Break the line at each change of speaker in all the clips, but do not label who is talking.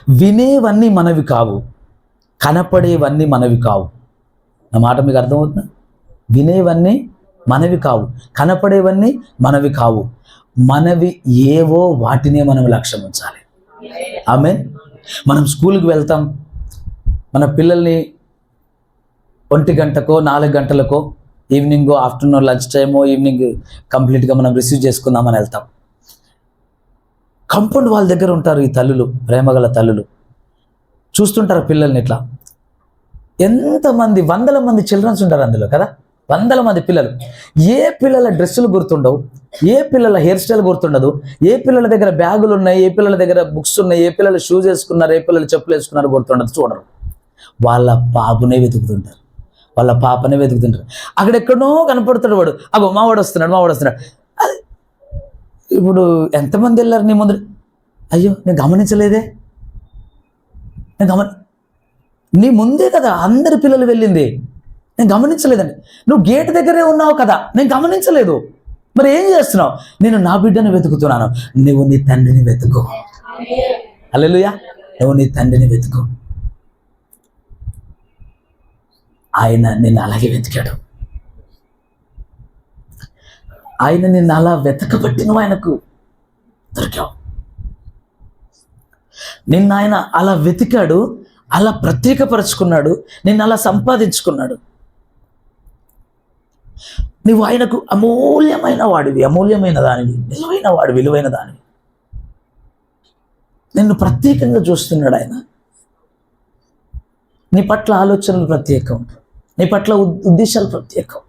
వినేవన్నీ మనవి కావు, కనపడేవన్నీ మనవి కావు. నా మాట మీకు అర్థమవుతుందా? వినేవన్నీ మనవి కావు, కనపడేవన్నీ మనవి కావు. మనవి ఏవో వాటినే మనం లక్ష్యం ఉంచాలి. ఆమేన్. మనం స్కూల్కి వెళ్తాం, మన పిల్లల్ని 1 గంటకో 4 గంటలకో, ఈవినింగ్ ఆఫ్టర్నూన్ లంచ్ టైమో ఈవినింగ్ కంప్లీట్గా మనం రిసీవ్ చేసుకుందామని వెళ్తాం. కంపౌండ్ వాళ్ళ దగ్గర ఉంటారు ఈ తల్లులు, ప్రేమగల తల్లులు. చూస్తుంటారు పిల్లల్ని ఇట్లా. ఎంతమంది, 100 మంది చిల్డ్రన్స్ ఉంటారు అందులో కదా, 100 మంది పిల్లలు. ఏ పిల్లల డ్రెస్సులు గుర్తుండవు, ఏ పిల్లల హెయిర్ స్టైల్ గుర్తుండదు, ఏ పిల్లల దగ్గర బ్యాగులు ఉన్నాయి, ఏ పిల్లల దగ్గర బుక్స్ ఉన్నాయి, ఏ పిల్లలు షూస్ వేసుకున్నారు, ఏ పిల్లలు చెప్పులు వేసుకున్నారు గుర్తుండదు. చూడరు. వాళ్ళ బాబునే వెతుకుతుంటారు, వాళ్ళ పాపనే వెతుకుతుంటారు. అక్కడెక్కడో కనపడుతాడు వాడు. అగో మావాడు వస్తున్నాడు. అది ఇప్పుడు ఎంతమంది వెళ్ళారు నీ ముందు? అయ్యో నేను గమనించలేదే, నీ ముందే కదా అందరి పిల్లలు వెళ్ళింది, నేను గమనించలేదండి. నువ్వు గేట్ దగ్గరే ఉన్నావు కదా, నేను గమనించలేదు. మరి ఏం చేస్తున్నావు? నేను నా బిడ్డను వెతుకుతున్నాను. నువ్వు నీ తండ్రిని వెతుకో. హల్లెలూయా. నువ్వు నీ తండ్రిని వెతుకో. ఆయన నిన్ను అలాగే వెతికాడు. ఆయన నిన్ను అలా వెతకబట్టి నువ్వు ఆయనకు దొరికావు. నిన్ను ఆయన అలా వెతికాడు, అలా ప్రత్యేకపరుచుకున్నాడు, నిన్ను అలా సంపాదించుకున్నాడు. నువ్వు ఆయనకు అమూల్యమైన వాడివి, అమూల్యమైన దానివి, విలువైన వాడు, విలువైన దానివి. నిన్ను ప్రత్యేకంగా చూస్తున్నాడు ఆయన. నీ పట్ల ఆలోచనలు ప్రత్యేకం, నీ పట్ల ఉద్దేశాలు ప్రత్యేకం,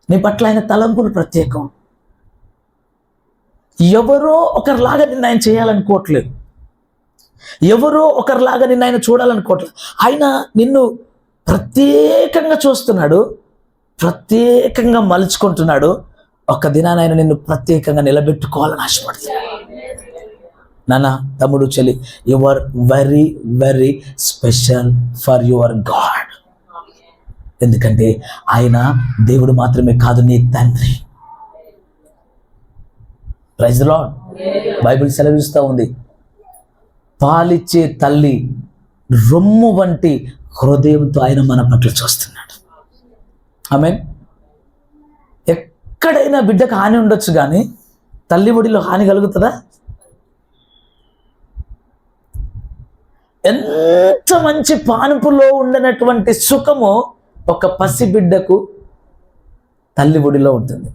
నీ పట్ల ఆయన తలంపులు ప్రత్యేకం. ఎవరో ఒకరిలాగా నిన్ను ఆయన చేయాలనుకోవట్లేదు, ఎవరో ఒకరిలాగా నిన్ను ఆయన చూడాలనుకోవట్లేదు. ఆయన నిన్ను ప్రత్యేకంగా చూస్తున్నాడు, ప్రత్యేకంగా మలుచుకుంటున్నాడు. ఒక దినాన ఆయన నిన్ను ప్రత్యేకంగా నిలబెట్టుకోవాలని ఆశపడుతున్నాడు. నాన్న, తమ్ముడు, చెల్లి, you are very very special for your God. ఎందుకంటే ఆయన దేవుడు మాత్రమే కాదు, నీ తండ్రి. Praise the lord. బైబిల్ సెలవిస్తూ ఉంది, పాలిచ్చే తల్లి రొమ్ము వంటి హృదయంతో ఆయన మన పట్ల చూస్తున్నాడు. ఆమేన్. ఎక్కడైనా బిడ్డకు హాని ఉండొచ్చు, కానీ తల్లి ఒడిలో హాని కలుగుతుందా? ఎంత మంచి పానుపులో ఉండనటువంటి సుఖము ఒక పసి బిడ్డకు తల్లి ఒడిలో ఉంటుంది.